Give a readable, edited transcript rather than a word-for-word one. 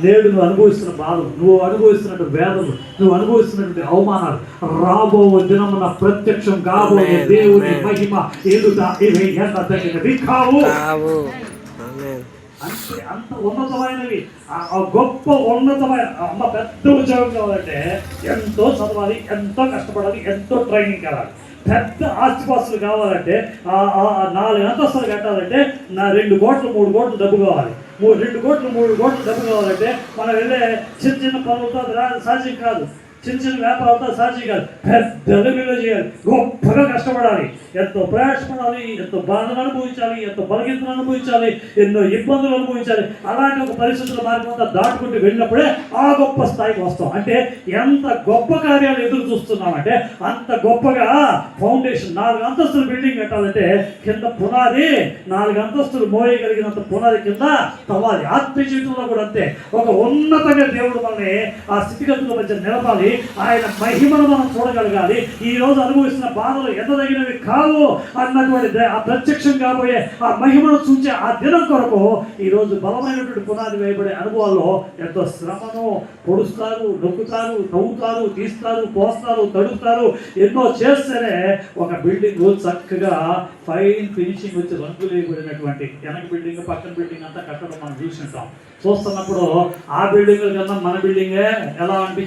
నేడు నువ్వు అనుభవిస్తున్న బాధలు, నువ్వు అనుభవిస్తున్నటువంటి వేదనలు, నువ్వు అనుభవిస్తున్నటువంటి అవమానాలు రాబో దినమున ప్రత్యక్షం కాబోయే దేవుని మహిమ ఎదుట ఇవి ఎంత తగినవి కావు. అంటే అంత ఉన్నతమైనవి, గొప్ప ఉన్నతమైన పెద్ద ఉద్యోగం కావాలంటే ఎంతో చదవాలి, ఎంతో కష్టపడాలి, ఎంతో ట్రైనింగ్ కావాలి. పెద్ద ఆస్తిపాస్తులు కావాలంటే 4 అంతస్తులు కట్టాలంటే 2 కోట్లు 3 కోట్లు డబ్బు కావాలి. 2 కోట్లు 3 కోట్లు డబ్బు కావాలంటే మనం వెళ్ళే చిన్న చిన్న పనులతో సాధ్యం కాదు. చిన్న చిన్న వ్యాపారాలతో సాధ్యం కాదు. పెద్ద విలువ చేయాలి, గొప్పగా కష్టపడాలి, ఎంతో ప్రయాసపడాలి, ఎంతో బాధను అనుభవించాలి, ఎంతో బలగీతను అనుభవించాలి, ఎన్నో ఇబ్బందులు అనుభవించాలి. అలాంటి ఒక పరిస్థితుల మార్గంతా దాటుకుంటూ వెళ్ళినప్పుడే ఆ గొప్ప స్థాయికి వస్తాం. అంటే ఎంత గొప్ప కార్యాలు ఎదురు చూస్తున్నామంటే అంత గొప్పగా ఫౌండేషన్ 4 అంతస్తుల బిల్డింగ్ కట్టాలంటే కింద పునాది 4 అంతస్తులు మోయగలిగినంత పునాది కింద తవ్వాలి. ఆత్మీయ జీవితంలో కూడా అంతే. ఒక ఉన్నతంగా దేవుడు మనల్ని ఆ స్థితిగతుల మధ్య నిలపాలి. ఆయన మహిమను మనం చూడగలగాలి. ఈ రోజు అనుభవిస్తున్న బాధలు ఎన్నదగినవి కావు అన్నటువంటి ఆ ప్రత్యక్షం కాబోయే ఆ మహిమను చూసే ఆ దినం కొరకు ఈ రోజు బలమైనటువంటి పునాది వేయబడే అనుభవాల్లో ఎంతో శ్రమను పొడుస్తారు, నొక్కుతారు, తవ్వుతారు, తీస్తారు, పోస్తారు, తడుపుతారు. ఎన్నో చేస్తేనే ఒక బిల్డింగ్ చక్కగా ఫైన్ ఫినిషింగ్ వచ్చి రంగులు వేయబడినటువంటి వెనక బిల్డింగ్ పక్కన బిల్డింగ్ అంతా కట్టడం మనం చూస్తుంటాం. చూస్తున్నప్పుడు ఆ బిల్డింగ్ కన్నా మన బిల్డింగే ఎలా అనిపించింది